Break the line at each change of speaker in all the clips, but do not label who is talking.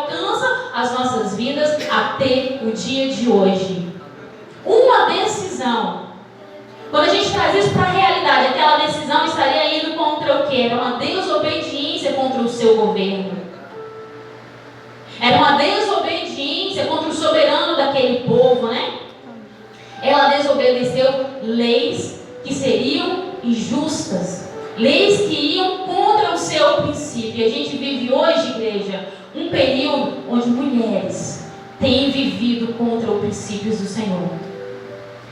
alcança as nossas vidas até o dia de hoje. Uma decisão. Quando a gente traz isso para a realidade, aquela decisão estaria indo contra o quê? Era uma desobediência contra o seu governo. Era uma desobediência contra o soberano daquele povo, né? Ela desobedeceu leis que seriam injustas, leis que iam contra o seu princípio. E a gente vive hoje, igreja, um período onde mulheres têm vivido contra os princípios do Senhor.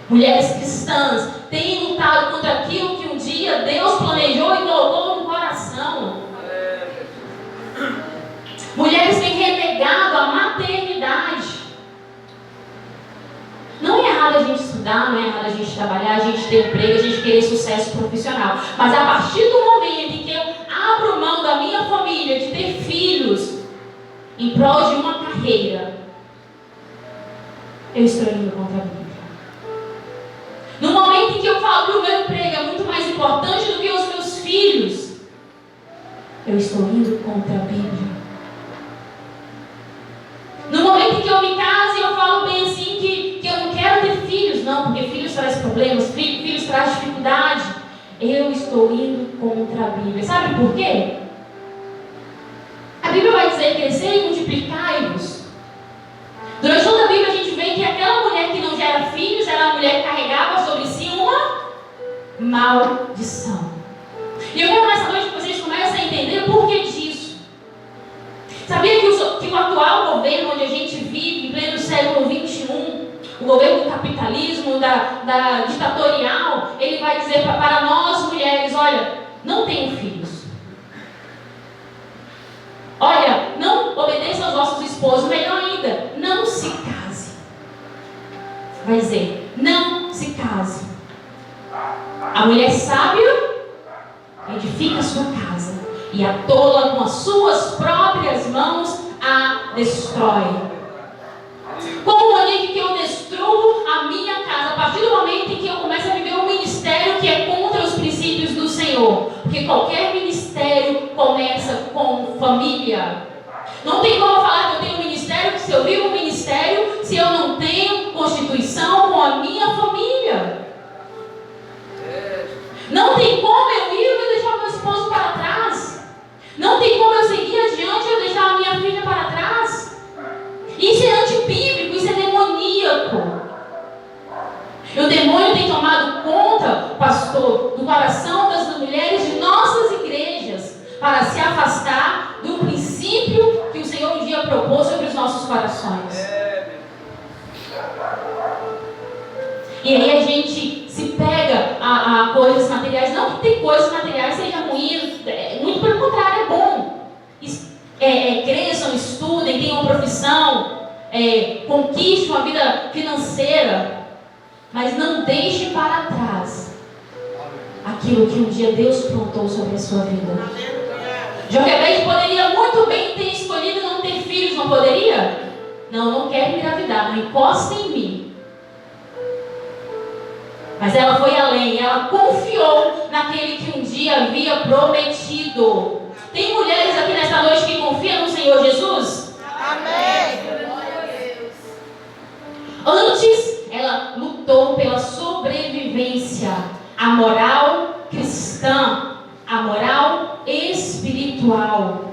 Mulheres cristãs têm lutado contra aquilo que um dia Deus planejou e colocou no coração. Mulheres têm renegado a maternidade. Não é errado a gente estudar, não é errado a gente trabalhar, a gente ter emprego, a gente querer sucesso profissional. Mas a partir do momento em que eu abro mão da minha família, de ter filhos, em prol de uma carreira, eu estou indo contra a Bíblia. No momento em que eu falo que o meu emprego é muito mais importante do que os meus filhos, eu estou indo contra a Bíblia. No momento em que eu me caso e eu falo bem assim que eu não quero ter filhos, não, porque filhos traz problemas, filhos traz dificuldade, eu estou indo contra a Bíblia. Sabe por quê? A Bíblia vai dizer: crescer e multiplicai-vos. Durante toda a Bíblia a gente vê que aquela mulher que não gera filhos era a mulher que carregava sobre si uma maldição. E eu quero nessa noite que vocês comecem a entender o porquê disso. Sabia que o atual governo onde a gente vive, em pleno século XXI, o governo do capitalismo, da ditatorial, ele vai dizer para nós mulheres: olha, não tenham filhos. Olha, não obedeça aos vossos esposos. Melhor ainda, não se case. Vai dizer: não se case. A mulher sábia edifica a sua casa, e a tola com as suas próprias mãos a destrói. Como maneira que eu destruo a minha casa? A partir do momento em que eu começo a viver um ministério que é contra os princípios do Senhor. Porque qualquer ministério começa com família. Não tem como falar que eu tenho um ministério, se eu vivo um ministério, se eu não tenho constituição com a minha família. Não tem como eu ir e deixar meu esposo para trás. Não tem como eu seguir adiante e eu deixar a minha filha para trás. Isso é antibíblico, isso é demoníaco. E o demônio tem tomado conta, pastor, do coração das mulheres de nossas igrejas, para se afastar do princípio que o Senhor um dia propôs sobre os nossos corações. E aí a gente se pega a coisas materiais. Não que ter coisas materiais seja ruim, muito pelo contrário, é bom. Cresçam, estudem, tenham uma profissão, conquiste uma vida financeira, mas não deixe para trás aquilo que um dia Deus plantou sobre a sua vida. Joquebede poderia muito bem ter escolhido não ter filhos, não poderia? Não quero engravidar, não encosta em mim. Mas ela foi além, ela confiou naquele que um dia havia prometido. Tem mulheres aqui nesta noite que confiam no Senhor Jesus? Amém. Antes, ela lutou pela sobrevivência, a moral cristã, a moral espiritual.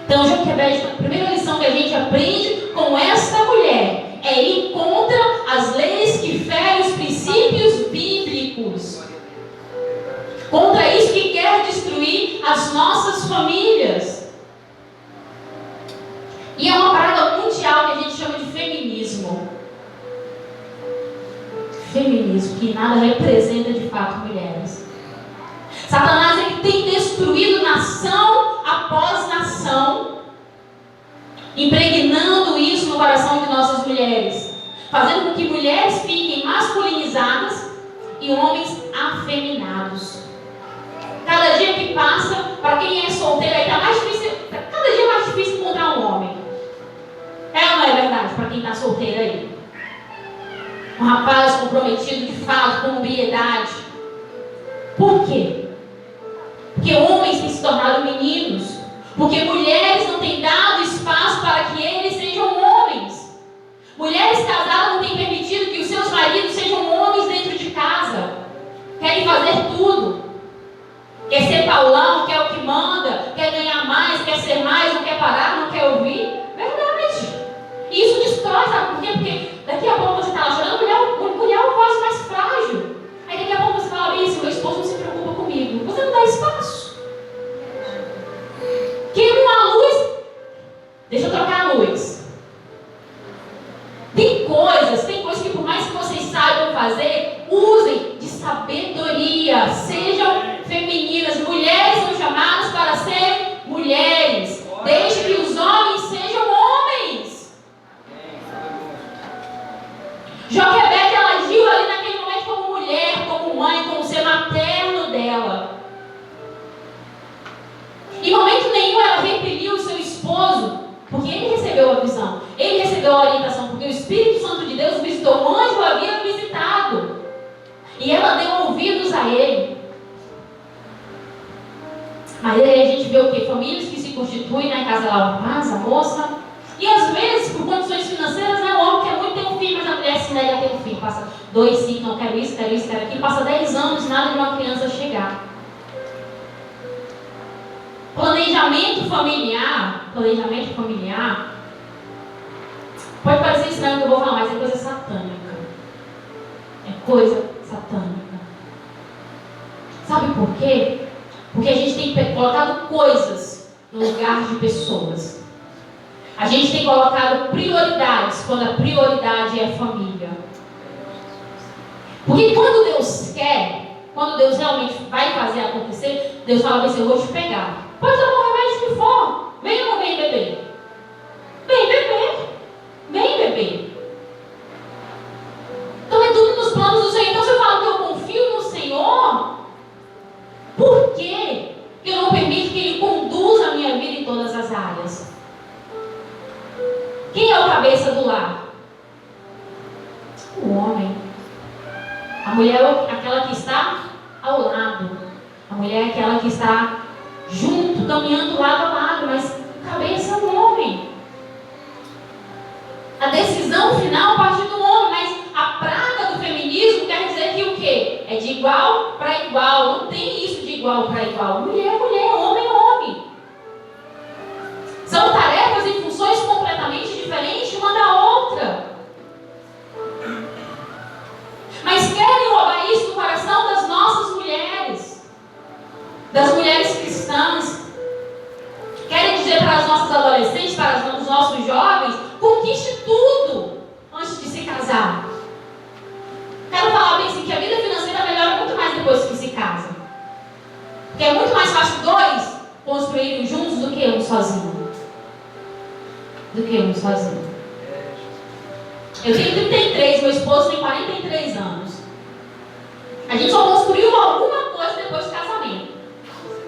Então, Joquebede, a primeira lição que a gente aprende com esta mulher é ir contra as leis que ferem os princípios bíblicos. Contra isso que quer destruir as nossas famílias. E é uma praga mundial que a gente chama de feminismo. Feminismo, que nada representa de fato mulheres. Satanás, ele tem destruído nação após nação, impregnando isso no coração de nossas mulheres, fazendo com que mulheres fiquem masculinizadas e homens afeminados. Cada dia que passa, para quem é solteiro, aí tá mais difícil, cada dia mais difícil encontrar um homem. É ou não é verdade? Para quem está solteiro aí, um rapaz comprometido de fato, com ebriedade. Por quê? Porque homens têm se tornado meninos. Porque mulheres não têm dado espaço Espírito Santo de Deus visitou, o anjo havia visitado. E ela deu ouvidos a ele. Mas aí a gente vê o quê? Famílias que se constituem, na casa lá, o rapaz, a moça. E às vezes, por condições financeiras, o homem quer muito ter um filho, mas a mulher se nega a ter um filho. Passa 2, 5, não quero isso, quero aquilo. Passa 10 anos, nada de uma criança chegar. Planejamento familiar, pode parecer estranho o que eu vou falar, mas é coisa satânica. É coisa satânica. Sabe por quê? Porque a gente tem colocado coisas no lugar de pessoas. A gente tem colocado prioridades, quando a prioridade é a família. Porque quando Deus quer, quando Deus realmente vai fazer acontecer, Deus fala assim, eu vou te pegar. Pode tomar o remédio que for. Vem ou não vem, bebê? Vem, bebê. Vem, bebê. Então é tudo nos planos do Senhor. Então se eu falo que eu confio no Senhor, por que eu não permito que Ele conduza a minha vida em todas as áreas? Quem é o cabeça do lar? O homem. A mulher é aquela que está ao lado. A mulher é aquela que está junto, caminhando lado a lado, mas o cabeça é o homem. A decisão final parte do homem, mas a praga do feminismo quer dizer que o quê? É de igual para igual. Não tem isso de igual para igual. Mulher é mulher, homem é homem. São tarefas e funções completamente diferentes uma da outra. Mas querem roubar isso do coração das nossas mulheres, das mulheres cristãs. Querem dizer para as nossas adolescentes, para os nossos jovens, conquiste tudo antes de se casar. Quero falar bem assim, que a vida financeira melhora muito mais depois que se casa. Porque é muito mais fácil dois construírem juntos do que um sozinho. Eu tenho 33, meu esposo tem 43 anos. A gente só construiu alguma coisa depois do casamento.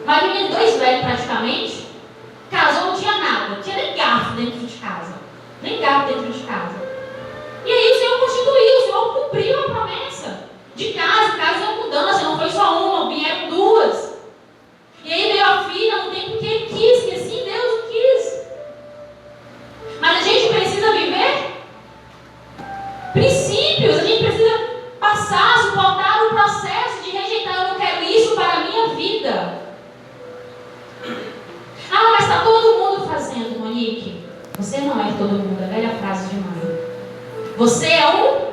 Mas menino, 2 velhos praticamente, casou, não tinha nada, não tinha nem garfo dentro de casa. E aí o Senhor constituiu, o Senhor cumpriu a promessa de casa é mudança, não foi só uma, vieram 2. E aí veio a filha, não tem porque Ele quis, que assim Deus quis. Mas a gente precisa viver princípios, a gente precisa passar, suportar o processo de rejeitar, eu não quero isso para a minha vida. Ah, mas está todo mundo fazendo, Monique. Você não é todo mundo, a velha frase de mãe. Você é um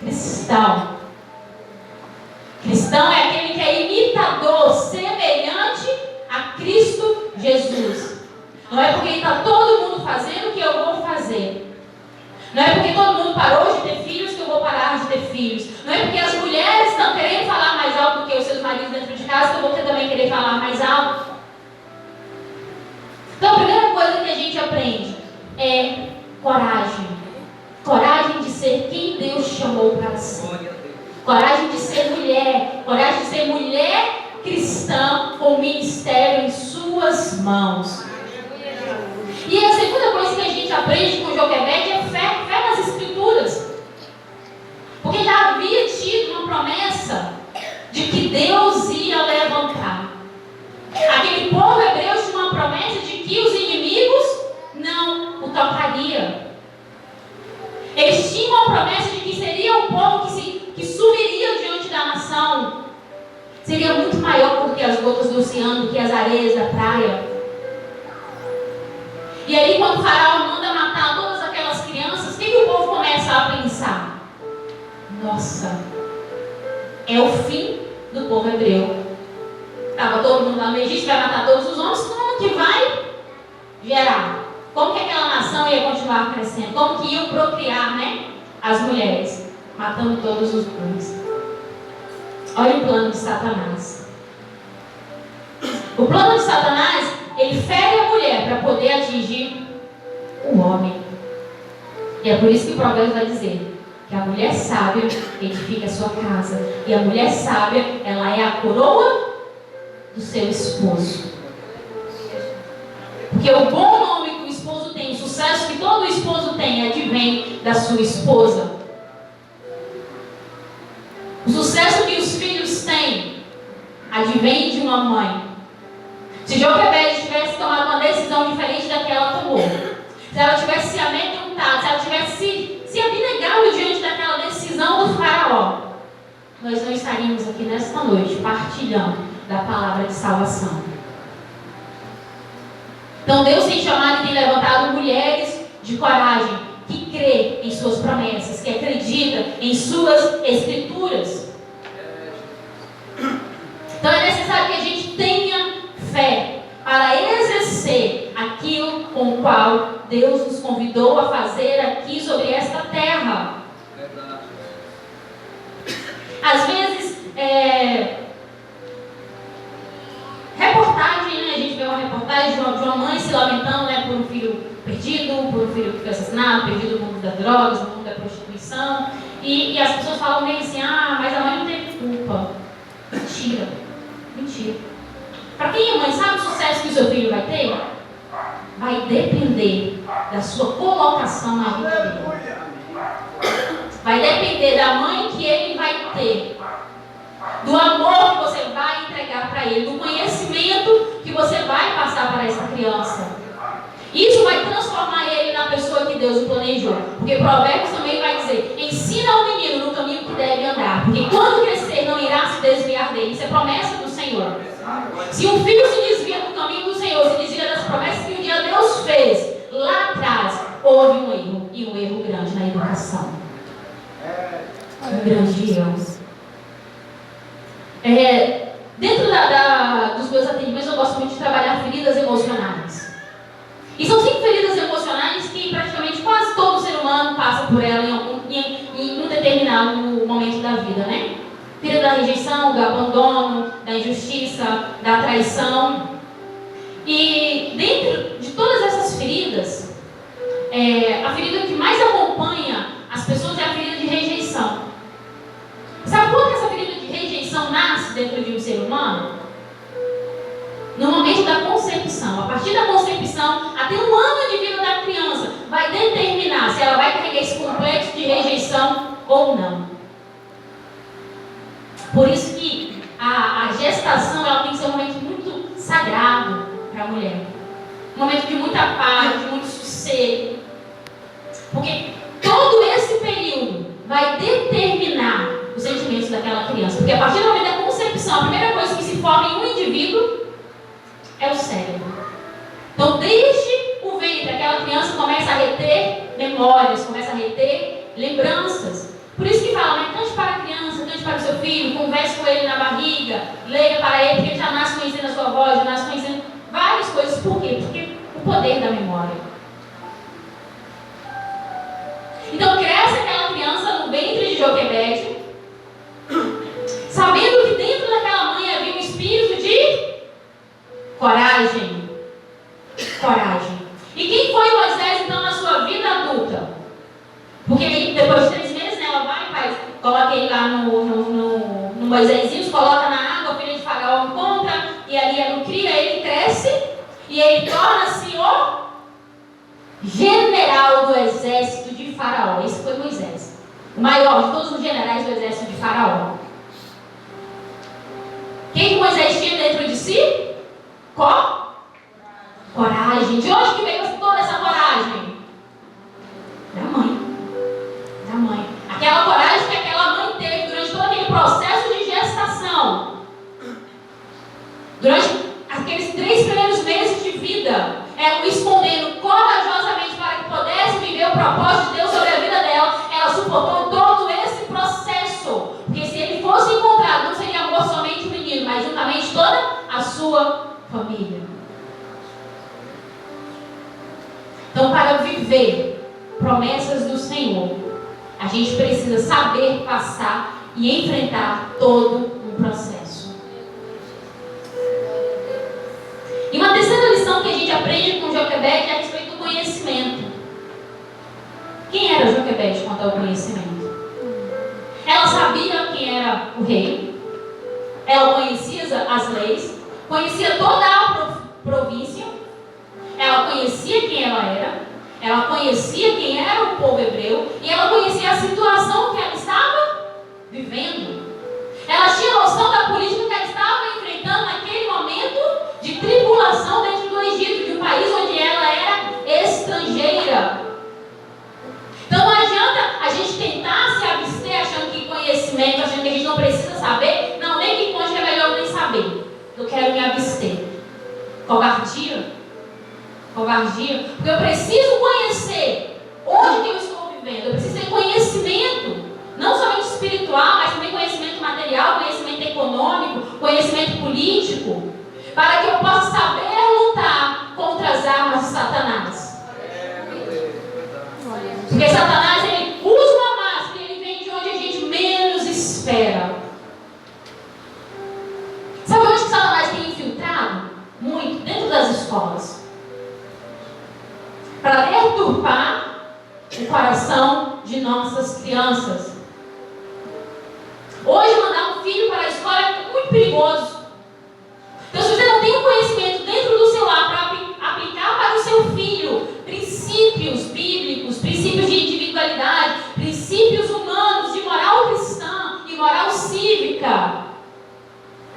cristão. Cristão é aquele que é imitador, semelhante a Cristo Jesus. Não é porque está todo mundo fazendo que eu vou fazer. Não é porque todo mundo parou de ter filhos que eu vou parar de ter filhos. Não é porque as mulheres estão querendo falar mais alto do que os seus maridos dentro de casa que eu vou também querer falar mais alto. Então a primeira coisa que a gente aprende é coragem. Coragem de ser quem Deus chamou para ser. Coragem de ser mulher. Coragem de ser mulher cristã com o ministério em suas mãos. E a segunda coisa que a gente aprende com Joquebede é fé nas Escrituras. Porque já havia tido uma promessa de que Deus ia levantar. Aquele povo hebreu tinha uma promessa de que os inimigos não o tocariam. Eles tinham uma promessa de que seria um povo que subiria diante da nação. Seria muito maior do que as gotas do oceano, do que as areias da praia. E aí quando o faraó manda matar todas aquelas crianças, o que o povo começa a pensar? Nossa, é o fim do povo hebreu. Estava todo mundo lá no Egito, vai matar todos os homens, como que vai gerar? Como que aquela nação ia continuar crescendo? Como que iam procriar, né? As mulheres, matando todos os homens. Olha o plano de Satanás. O plano de Satanás, ele fere a mulher para poder atingir o homem. E é por isso que o provérbio vai dizer que a mulher sábia edifica a sua casa. E a mulher sábia, ela é a coroa do seu esposo. Porque o bom nome que o esposo tem, o sucesso que todo esposo tem, advém advém da sua esposa. O sucesso que os filhos têm advém de uma mãe. Se Joquebede tivesse tomado uma decisão diferente da que ela tomou, se ela tivesse se amedrontado, se ela tivesse se abnegado diante daquela decisão do faraó, nós não estaríamos aqui nesta noite partilhando da palavra de salvação. Então Deus tem chamado e tem levantado mulheres de coragem, que crê em suas promessas, que acredita em suas escrituras. Então é necessário que a gente tenha fé para exercer aquilo com o qual Deus nos convidou a fazer aqui sobre esta terra. Às vezes, reportagem, né? A gente vê uma reportagem de uma mãe se lamentando, né, por um filho perdido, por um filho que foi assassinado, perdido no mundo das drogas, no mundo da prostituição. E as pessoas falam meio assim, mas a mãe não teve culpa. Mentira. Mentira. Para quem é mãe, sabe o sucesso que o seu filho vai ter? Vai depender da sua colocação na vida dele. Vai depender da mãe que ele vai ter, do amor que você vai entregar para ele, do conhecimento que você vai passar para essa criança. Isso vai transformar ele na pessoa que Deus o planejou. Porque Provérbios também vai dizer: ensina ao menino no caminho que deve andar, porque quando crescer não irá se desviar dele. Isso é promessa do Senhor. Se um filho se desvia do caminho do Senhor, se desvia das promessas que um dia Deus fez, lá atrás houve um erro, e um erro grande na educação. Um grande erro. Dentro dos meus atendimentos eu gosto muito de trabalhar feridas emocionais. E são 5 feridas emocionais que praticamente quase todo ser humano passa por ela em um determinado momento da vida, né? Ferida da rejeição, do abandono, da injustiça, da traição. E dentro de todas essas feridas, a ferida que mais acompanha as pessoas é a ferida de rejeição. Sabe quando essa ferida de rejeição nasce dentro de um ser humano? No momento da concepção. A partir da concepção, até 1 ano de vida da criança, vai determinar se ela vai carregar esse complexo de rejeição ou não. Por isso que a gestação ela tem que ser um momento muito sagrado para a mulher. Um momento de muita paz, de muito sossego. Porque todo esse período vai determinar os sentimentos daquela criança. Porque a partir do momento da concepção, a primeira coisa que se forma em um indivíduo é o cérebro. Então, desde o ventre, aquela criança começa a reter memórias, começa a reter lembranças. Por isso que fala, né? Cante para a criança, cante para o seu filho, converse com ele na barriga, leia para ele, porque ele já nasce conhecendo a sua voz, já nasce conhecendo várias coisas. Por quê? Porque o poder da memória. Então, cresce aquela criança no ventre de Joquebede, sabendo que dentro daquela mãe havia um espírito de coragem. Coragem. E quem foi Moisés, então, na sua vida adulta? Porque aí, depois de 3 meses, né, ela vai e faz, coloca ele lá no Moisésinho, coloca na água, o filho de Faraó encontra, e ali ela cria, ele cresce, e ele torna-se o general do exército de Faraó. Esse foi Moisés, o maior de todos os generais do exército de Faraó. Quem que Moisés tinha dentro de si? Coragem. De onde que veio toda essa coragem? Da mãe. Da mãe. Aquela coragem que aquela mãe teve durante todo aquele processo de gestação. Durante aqueles 3 primeiros meses de vida, ela o escondendo corajosamente para que pudesse viver o propósito de Deus sobre a vida dela. Ela suportou todo esse processo. Porque se ele fosse encontrado, não seria amor somente o menino, mas juntamente toda a sua família. Então, para viver promessas do Senhor, a gente precisa saber passar e enfrentar todo um processo. E uma terceira lição que a gente aprende com Joquebede é a respeito do conhecimento. Quem era Joquebede quanto ao conhecimento? Ela sabia quem era o rei, ela conhecia as leis, conhecia toda a província, ela conhecia quem ela era, ela conhecia quem era o povo hebreu e ela conhecia a situação que ela estava vivendo. Ela tinha noção da política que ela estava enfrentando naquele momento de tribulação dentro do Egito, de um país onde ela era estrangeira. Então não adianta a gente tentar se abster achando que conhecimento, achando que a gente não precisa saber. Não, nem que conte é melhor nem saber. Eu quero me abster. Covardia? Covardia? Porque eu preciso conhecer onde que eu estou vivendo. Eu preciso ter conhecimento, não somente espiritual, mas também conhecimento material, conhecimento econômico, conhecimento político, para que eu possa saber lutar contra as armas de Satanás. Porque Satanás, ele usa uma máscara, ele vem de onde a gente menos espera. Sabe onde que Satanás tem infiltrado? Muito, dentro das escolas. Para deturpar o coração de nossas crianças. Hoje, mandar um filho para a escola é muito perigoso. Então, se você não tem um conhecimento dentro do seu lar para aplicar para o seu filho princípios bíblicos, princípios de individualidade, princípios humanos, de moral cristã e moral cívica,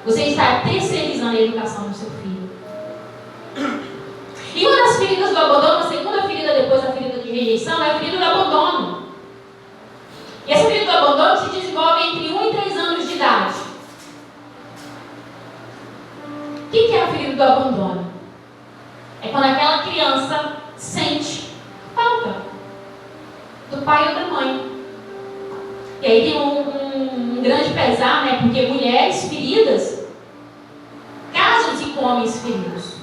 você está terceirizando a educação do seu filho. E uma das feridas do abandono, a segunda ferida depois da ferida de rejeição, é a ferida do abandono. E essa ferida do abandono se desenvolve entre 1 e 3 anos de idade. O que é a ferida do abandono? É quando aquela criança sente falta do pai ou da mãe. E aí tem um grande pesar, né? Porque mulheres feridas casam-se com homens feridos.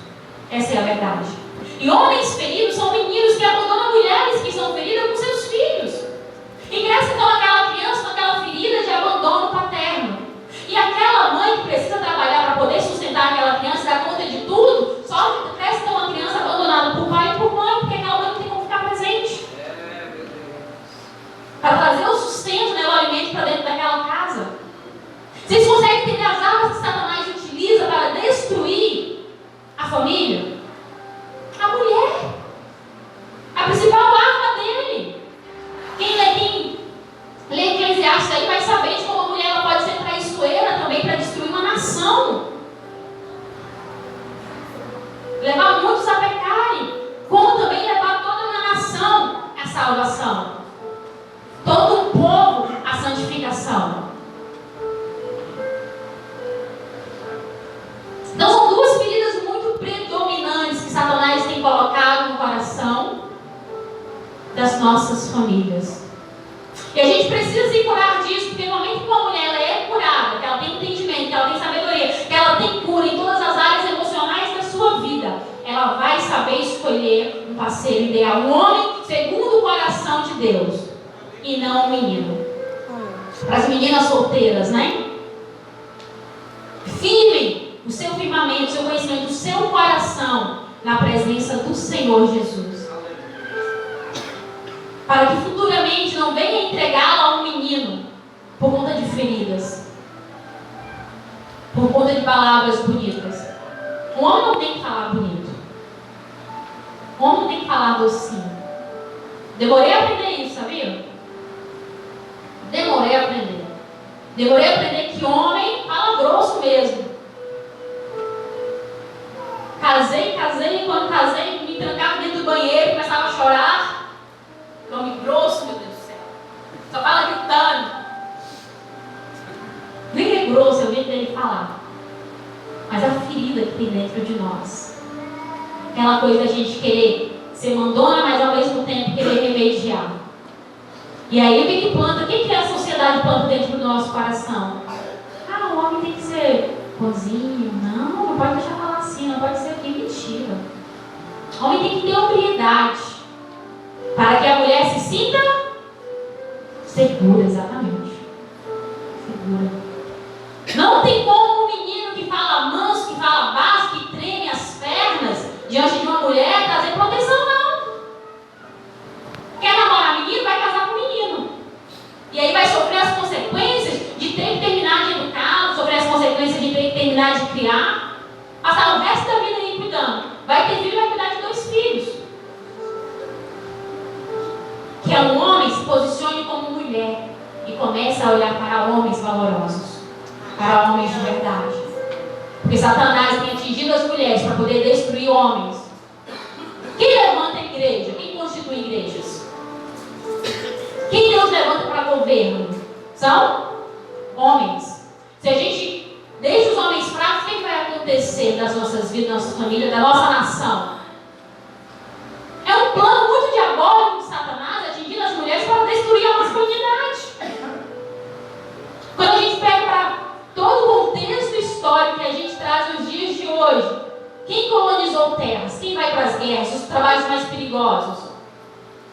Essa é a verdade. E homens feridos são meninos que abandonam mulheres que são feridas com seus filhos. E cresce então aquela criança com aquela ferida de abandono paterno. E aquela mãe que precisa trabalhar para poder sustentar aquela criança, dar conta de tudo, só cresce então uma criança abandonada por pai e por mãe, porque aquela mãe não tem como ficar presente. Para trazer o sustento, né, o alimento para dentro daquela casa. Vocês conseguem entender as armas que Satanás utiliza para destruir a família? A mulher. A principal arma dele. Quem lê Eclesiastes aí vai saber de como a mulher ela pode ser traiçoeira também para destruir uma nação. Levar muitos a pecarem. Como também levar toda uma nação à salvação. Todo um povo à santificação. Então são duas feridas muito predominantes que Satanás tem colocado no coração das nossas famílias. E a gente precisa se curar disso, porque no momento que uma mulher ela é curada, que ela tem entendimento, que ela tem sabedoria, que ela tem cura em todas as áreas emocionais da sua vida, ela vai saber escolher um parceiro ideal, um homem segundo o coração de Deus, e não um menino. Para as meninas solteiras, né? Firmem o seu firmamento, o seu conhecimento, o seu coração na presença do Senhor Jesus. Para que futuramente não venha entregá-la a um menino por conta de feridas, por conta de palavras bonitas. Um homem não tem que falar bonito. Um homem não tem que falar docinho. Demorei a aprender isso, sabia? Demorei a aprender. Demorei a aprender que homem fala grosso mesmo. Casei, e quando casei, me trancava dentro do banheiro, começava a chorar. Nome grosso, meu Deus do céu. Só fala gritando. Nem é grosso, eu medo dele falar. Mas a ferida que tem dentro de nós. Aquela coisa da gente querer ser mandona, mas ao mesmo tempo querer remediar. E aí o que planta? O que a sociedade planta dentro do nosso coração? Ah, o homem tem que ser bonzinho. Não pode deixar falar assim, não pode ser aqui. Mentira. O homem tem que ter hombridade. Para que a mulher se sinta segura, exatamente. Segura. Não tem como um menino que fala manso, que fala baixo, que treme as pernas diante de uma mulher trazer proteção, não. Quer namorar menino, vai casar com menino. E aí vai sofrer as consequências de ter que terminar de educar, sofrer as consequências de ter que terminar de criar, passar o resto da vida aí cuidando. Vai ter filho e vai cuidar de 2 filhos. quer um homem, se posicione como mulher e comece a olhar para homens valorosos, para homens de verdade. Porque Satanás tem atingido as mulheres para poder destruir homens. Quem levanta a igreja? Quem constitui igrejas? Quem Deus levanta para governo? São homens. Se a gente deixa os homens fracos, o que vai acontecer das nossas vidas, da nossa família, da nossa nação? É um plano muito diabólico de Satanás atingindo as mulheres para destruir a masculinidade. Quando a gente pega para todo o contexto histórico que a gente traz nos dias de hoje, quem colonizou terras? Quem vai para as guerras? Os trabalhos mais perigosos?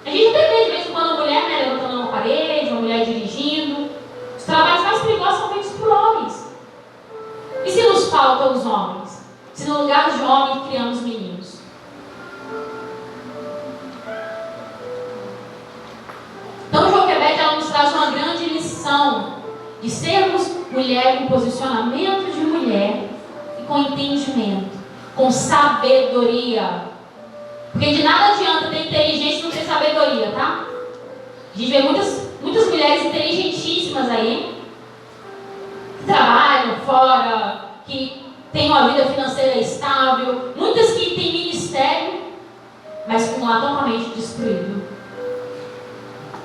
A gente até vê de vez em quando uma mulher levantando uma parede, uma mulher dirigindo. Os trabalhos mais perigosos são feitos por homens. E se nos faltam os homens? Se no lugar de homem criamos meninos? Então Joquebede, ela nos traz uma grande lição de sermos mulher com posicionamento de mulher e com entendimento, com sabedoria. Porque de nada adianta ter inteligência e não ter sabedoria, tá? A gente vê muitas mulheres inteligentíssimas aí, que trabalham fora, que têm uma vida financeira estável, muitas que têm ministério, mas com um lar totalmente destruído.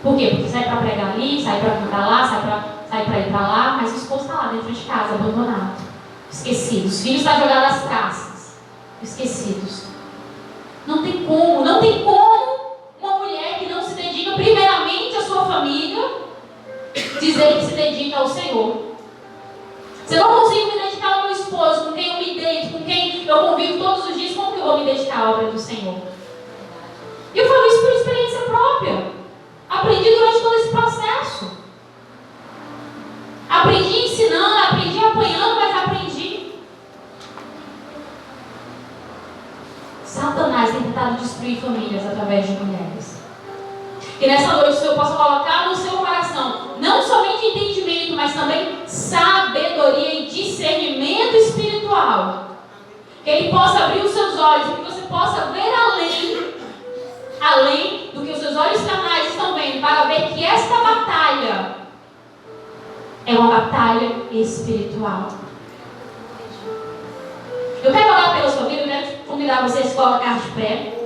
Por quê? Porque sai para pregar ali, sai para cantar lá, sai para ir para lá, mas o esposo está lá dentro de casa, abandonado, esquecido. Os filhos estão jogados às traças, esquecidos. Não tem como uma mulher que não se dedica primeiramente à sua família dizer que se dedica ao Senhor. Se eu não consigo me dedicar ao meu esposo, com quem eu me deito, com quem eu convivo todos os dias, como que eu vou me dedicar à obra do Senhor? E eu falo isso por experiência própria. Aprendi durante todo esse processo. Aprendi ensinando, aprendi apanhando, mas aprendi. Satanás tem tentado destruir famílias através de mulheres. E nessa noite o Senhor possa colocar no seu coração não somente entendimento, mas também sabedoria e discernimento espiritual. Que Ele possa abrir os seus olhos e que você possa ver além do que os seus olhos carnais estão vendo, para ver que esta batalha é uma batalha espiritual. Eu quero orar pela sua vida, eu quero convidar você a se colocar de pé.